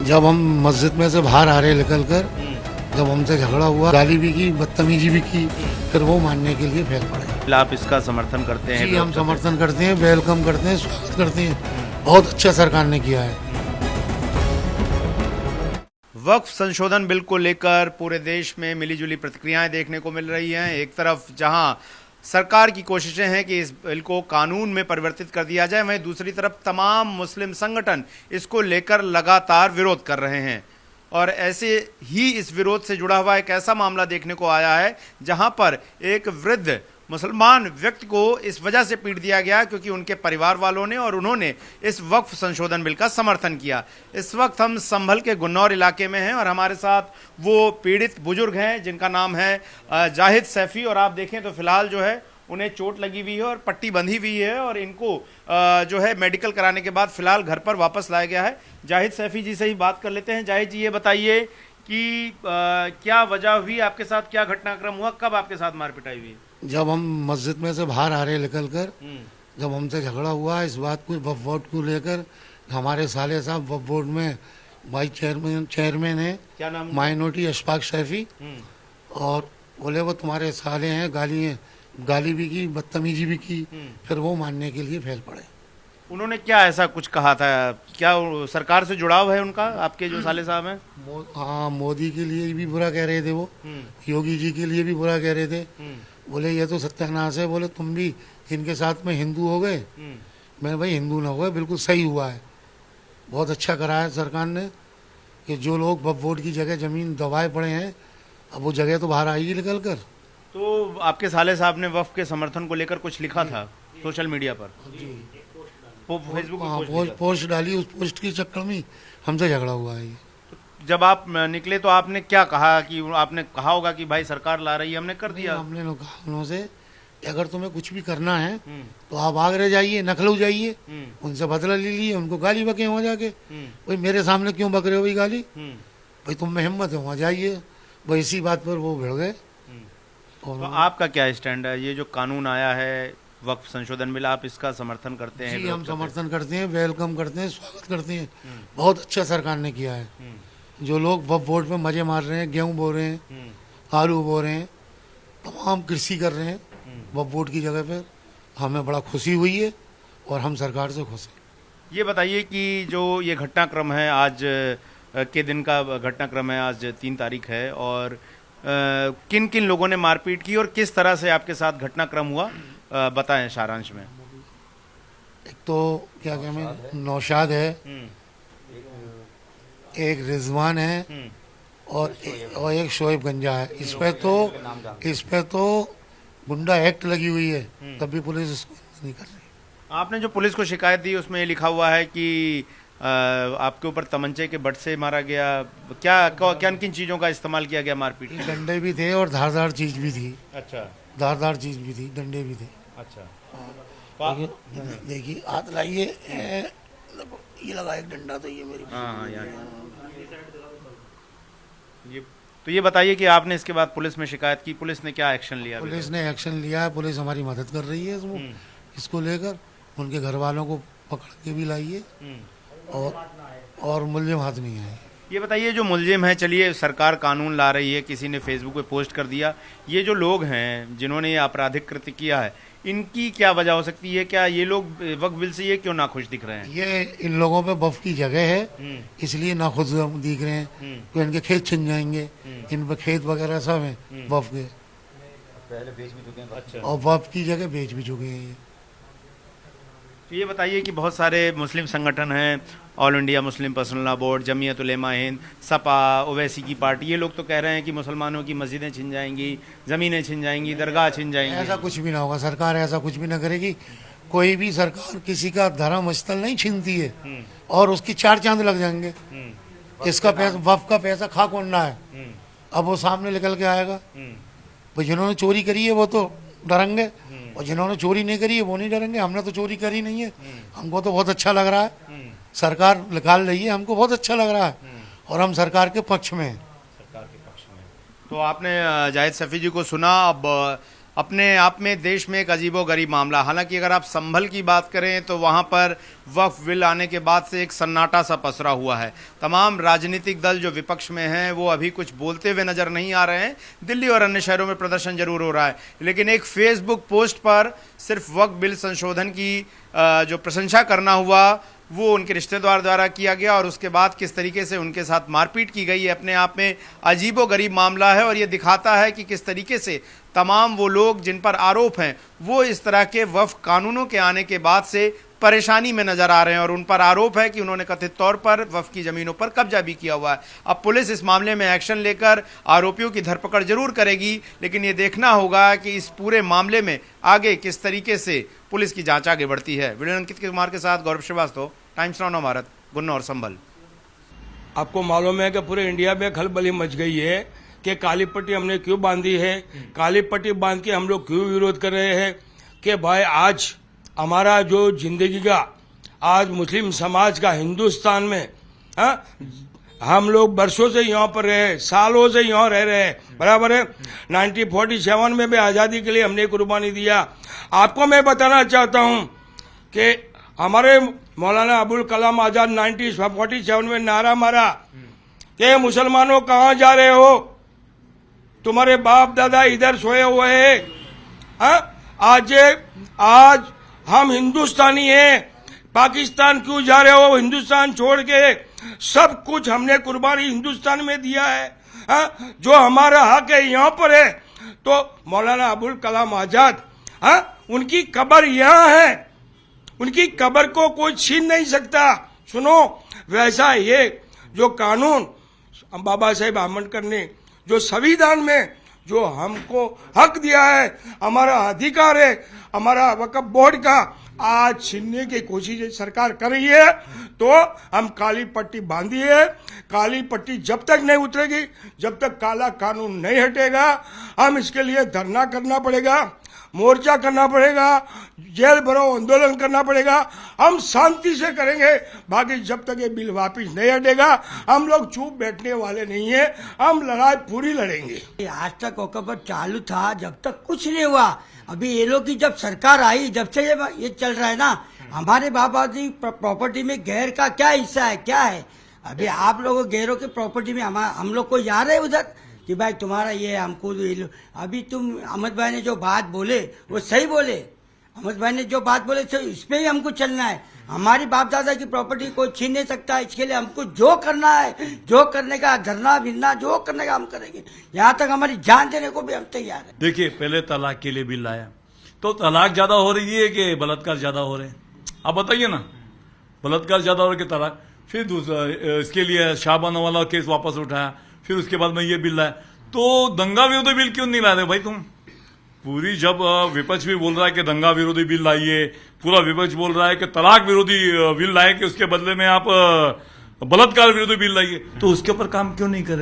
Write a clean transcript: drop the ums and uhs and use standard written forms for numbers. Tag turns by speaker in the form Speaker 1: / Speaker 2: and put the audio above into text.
Speaker 1: जब हम मस्जिद में से बाहर आ रहे निकल कर, जब हमसे झगड़ा हुआ, गाली भी की, बदतमीजी भी की, फिर वो मानने के लिए फेंक पड़े।
Speaker 2: आप इसका समर्थन करते हैं?
Speaker 1: जी, हम समर्थन करते हैं, वेलकम करते हैं, स्वागत करते हैं। बहुत अच्छा सरकार ने किया है।
Speaker 2: वक्फ संशोधन बिल को लेकर पूरे देश में मिलीजुली प्रतिक्रियाएं देखने को मिल रही हैं। एक तरफ जहां सरकार की कोशिशें हैं कि इस बिल को कानून में परिवर्तित कर दिया जाए, वहीं दूसरी तरफ तमाम मुस्लिम संगठन इसको लेकर लगातार विरोध कर रहे हैं। और ऐसे ही इस विरोध से जुड़ा हुआ एक ऐसा मामला देखने को आया है जहां पर एक वृद्ध मुसलमान व्यक्ति को इस वजह से पीट दिया गया क्योंकि उनके परिवार वालों ने और उन्होंने इस वक्फ संशोधन बिल का समर्थन किया। इस वक्त हम संभल के गुन्नौर इलाके में हैं और हमारे साथ वो पीड़ित बुजुर्ग हैं जिनका नाम है जाहिद सैफी। और आप देखें तो फिलहाल जो है उन्हें चोट लगी हुई है और पट्टी बंधी हुई है और इनको जो है मेडिकल कराने के बाद फिलहाल घर पर वापस लाया गया है। जाहिद सैफी जी से ही बात कर लेते हैं। जाहिद जी, ये बताइए कि क्या वजह हुई, आपके साथ क्या घटनाक्रम हुआ, कब आपके साथ मार पिटाई हुई?
Speaker 1: जब हम मस्जिद में से बाहर आ रहे निकल कर, जब हमसे झगड़ा हुआ इस बात को, वक्फ बोर्ड को लेकर, हमारे साले साहब वक्फ बोर्ड में वाइस चेयरमैन है,
Speaker 2: क्या नाम?
Speaker 1: माइनॉरिटी अशफाक सैफी, और बोले वो तुम्हारे साले हैं, गाली भी की, बदतमीजी भी की, फिर वो मानने के लिए फैल पड़े।
Speaker 2: उन्होंने क्या ऐसा कुछ कहा था? क्या सरकार से जुड़ाव है उनका, आपके जो साले साहब हैं?
Speaker 1: हाँ, मोदी के लिए भी बुरा कह रहे थे वो, योगी जी के लिए भी बुरा कह रहे थे। बोले ये तो सत्यानाश है, बोले तुम भी इनके साथ में हिंदू हो गए। मैंने भाई हिंदू ना हो गए, बिल्कुल सही हुआ है, बहुत अच्छा करा है सरकार ने कि जो लोग वक्फ बोर्ड की जगह ज़मीन दबाए पड़े हैं, अब वो जगह तो बाहर आएगी निकल कर।
Speaker 2: तो आपके साले साहब ने वक्फ के समर्थन को लेकर कुछ लिखा था सोशल मीडिया पर? फेसबुक
Speaker 1: पर पोस्ट डाली, उस पोस्ट के चक्कर में हमसे झगड़ा हुआ है।
Speaker 2: जब आप निकले तो आपने क्या कहा? कि आपने कहा होगा कि भाई सरकार ला रही है, हमने कर दिया।
Speaker 1: हमने कहा उन्होंने कि अगर तुम्हें कुछ भी करना है तो आप आगरा जाइए, नखलऊ जाइए, उनसे बदला ले लिए, उनको गाली बके वहाँ जाके। भाई मेरे सामने क्यों बक रहे हो भाई गाली? भाई तुम में हिम्मत है वहाँ जाइए। भाई इसी बात पर वो भिड़ गए।
Speaker 2: तो आपका क्या स्टैंड है? ये जो कानून आया है वक्फ संशोधन बिल, आप इसका समर्थन करते हैं?
Speaker 1: जी, हम समर्थन करते हैं, वेलकम करते हैं, स्वागत करते हैं। बहुत अच्छा सरकार ने किया है। जो लोग वक्फ बोर्ड में मजे मार रहे हैं, गेहूं बो रहे हैं, आलू बो रहे हैं, तमाम कृषि कर रहे हैं वक्फ बोर्ड की जगह पर, हमें बड़ा खुशी हुई है और हम सरकार से खुश हैं।
Speaker 2: ये बताइए कि जो ये घटनाक्रम है, आज के दिन का घटनाक्रम है, आज 3 तारीख है, और किन किन लोगों ने मारपीट की और किस तरह से आपके साथ घटनाक्रम हुआ, बताएं सारांश में।
Speaker 1: एक तो क्या कहें, नौशाद है, एक रिजवान है और एक शोएब गंजा है। इस पे तो गुंडा एक्ट लगी हुई है, तब भी पुलिस इसको नहीं कर रही।
Speaker 2: आपने जो पुलिस को शिकायत दी उसमें ये लिखा हुआ है कि आपके ऊपर तमंचे के बट से मारा गया। क्या किन किन चीज़ों का इस्तेमाल किया गया मारपीट?
Speaker 1: डंडे भी थे और धारदार चीज भी थी।
Speaker 2: अच्छा,
Speaker 1: धारदार चीज भी थी, डंडे भी थे।
Speaker 2: अच्छा,
Speaker 1: देखिए हाथ लाइए, ये लगा एक डंडा, तो ये मेरी।
Speaker 2: हाँ यार, ये तो ये बताइए कि आपने इसके बाद पुलिस में शिकायत की, पुलिस ने क्या एक्शन लिया?
Speaker 1: पुलिस ने एक्शन लिया है, पुलिस हमारी मदद कर रही है इसको लेकर, उनके घर वालों को पकड़ के भी लाई है और मुलजिम हाथ नहीं आए।
Speaker 2: ये बताइए, जो मुलजिम है, चलिए सरकार कानून ला रही है, किसी ने फेसबुक पे पोस्ट कर दिया, ये जो लोग हैं जिन्होंने ये आपराधिक कृत्य किया है, इनकी क्या वजह हो सकती है? क्या ये लोग वक्फ बिल से ये क्यों नाखुश दिख रहे हैं?
Speaker 1: ये इन लोगों पे वक्फ की जगह है, इसलिए नाखुश दिख रहे हैं। तो इनके खेत छिन जाएंगे, इन पे खेत वगैरह सब हैं वक्फ के,
Speaker 2: पहले बेच भी चुके हैं। अच्छा,
Speaker 1: और वक्फ की जगह बेच भी चुके हैं ये।
Speaker 2: तो ये बताइए कि बहुत सारे मुस्लिम संगठन हैं, all India Muslim personal law board, Jamiat Ulema Hind, Sapa, Owaisi की पार्टी, ये लोग तो कह रहे हैं कि मुसलमानों की मस्जिदें छिन जाएंगी, ज़मीनें छिन जाएंगी, दरगाह छिन जाएंगी।
Speaker 1: ऐसा कुछ भी ना होगा, सरकार ऐसा कुछ भी ना करेगी। कोई भी सरकार किसी का धर्म स्थल नहीं छीनती है और उसकी 4 चांद लग जाएंगे। इसका पैसा, वक्फ का पैसा खा कौन रहा है? अब वो सामने निकल के आएगा। तो जिन्होंने चोरी करी है वो तो डरेंगे, और जिन्होंने चोरी नहीं करी है वो नहीं डरेंगे। हमने तो चोरी करी नहीं है, हमको तो बहुत अच्छा लग रहा है, सरकार निकाल रही है, हमको बहुत अच्छा लग रहा है और हम सरकार के पक्ष में हैं।
Speaker 2: सरकार के पक्ष में। तो आपने जाहिद सैफी जी को सुना। अब अपने आप में देश में एक अजीबोगरीब मामला। हालांकि अगर आप संभल की बात करें तो वहां पर वक्फ बिल आने के बाद से एक सन्नाटा सा पसरा हुआ है। तमाम राजनीतिक दल जो विपक्ष में हैं वो अभी कुछ बोलते हुए नजर नहीं आ रहे हैं। दिल्ली और अन्य शहरों में प्रदर्शन जरूर हो रहा है, लेकिन एक फेसबुक पोस्ट पर सिर्फ वक्फ बिल संशोधन की जो प्रशंसा करना हुआ वो उनके रिश्तेदार द्वारा किया गया, और उसके बाद किस तरीके से उनके साथ मारपीट की गई है अपने आप में अजीबोगरीब मामला है। और ये दिखाता है कि किस तरीके से तमाम वो लोग जिन पर आरोप हैं वो इस तरह के वक्फ कानूनों के आने के बाद से परेशानी में नजर आ रहे हैं, और उन पर आरोप है कि उन्होंने कथित तौर पर वक्फ की जमीनों पर कब्जा भी किया हुआ है। अब पुलिस इस मामले में एक्शन लेकर आरोपियों की धरपकड़ जरूर करेगी, लेकिन ये देखना होगा कि इस पूरे मामले में आगे किस तरीके से पुलिस की जांच आगे बढ़ती है। वीडियो अंकित कुमार के साथ गौरव श्रीवास्तव, टाइम्स नाउ भारत, गुन्ना और संभल।
Speaker 3: आपको मालूम है कि पूरे इंडिया में खलबली मच गई है कि काली पट्टी हमने क्यों बांधी है, काली पट्टी बांध के हम लोग क्यों विरोध कर रहे हैं कि भाई आज हमारा जो जिंदगी का आज मुस्लिम समाज का हिंदुस्तान में हम लोग बरसों से यहाँ पर रहे, सालों से यहाँ रह रहे हैं, बराबर है। 1947 में भी आज़ादी के लिए हमने कुर्बानी दिया। आपको मैं बताना चाहता हूँ कि हमारे मौलाना अबुल कलाम आजाद 1947 में नारा मारा कि मुसलमानों कहाँ जा रहे हो, तुम्हारे बाप दादा इधर सोए हुए हैं। आज हम हिंदुस्तानी हैं, पाकिस्तान क्यों जा रहे हो, हिंदुस्तान छोड़ के। सब कुछ हमने कुर्बानी हिंदुस्तान में दिया है। जो हमारा हक है यहाँ पर है। तो मौलाना अबुल कलाम आजाद उनकी कब्र यहाँ है, उनकी कब्र को कोई छीन नहीं सकता। सुनो, वैसा ये जो कानून बाबा साहेब आम्बेडकर ने जो संविधान में जो हमको हक दिया है, हमारा अधिकार है, हमारा वक्फ बोर्ड का आज छीनने की कोशिश सरकार कर रही है। तो हम काली पट्टी बांधी है। काली पट्टी जब तक नहीं उतरेगी, जब तक काला कानून नहीं हटेगा, हम इसके लिए धरना करना पड़ेगा, मोर्चा करना पड़ेगा, जेल भरो आंदोलन करना पड़ेगा। हम शांति से करेंगे, बाकी जब तक ये बिल वापस नहीं हटेगा हम लोग चुप बैठने वाले नहीं है, हम लड़ाई पूरी लड़ेंगे।
Speaker 4: आज तक वक्फ चालू था, जब तक कुछ नहीं हुआ। अभी ये लोग की जब सरकार आई, जब से ये चल रहा है ना, हमारे बाबा जी प्रॉपर्टी में गैर का क्या हिस्सा है, क्या है। अभी आप लोगों गैरों की प्रॉपर्टी में हम लोग को जा रहे उधर कि भाई तुम्हारा ये हमको अभी तुम अहमद भाई ने जो बात बोले वो सही बोले। अहमद भाई ने जो बात बोले तो इस पे ही हमको चलना है। हमारी बाप दादा की प्रॉपर्टी कोई छीन नहीं सकता। इसके लिए हमको जो करना है, जो करने का धरना भिरना जो करने का हम करेंगे, यहाँ तक हमारी जान देने को भी हम तैयार है।
Speaker 5: देखिए, पहले तलाक के लिए बिल लाया तो तलाक ज्यादा हो रही है कि बलात्कार ज्यादा हो रहे हैं, आप बताइए ना। बलात्कार ज्यादा हो रहे कि तलाक। फिर दूसरा इसके लिए शाहबानो वाला केस वापस उठाया, फिर उसके बाद में ये बिल लाया। तो दंगा विरोधी बिल क्यों नहीं ला रहे भाई तुम? पूरी जब विपक्ष भी बोल रहा है कि दंगा विरोधी बिल लाइए, पूरा विपक्ष बोल रहा है कि तलाक विरोधी बिल लाए कि उसके बदले में आप बलात्कार विरोधी बिल लाइए, तो उसके ऊपर काम क्यों नहीं कर रहे?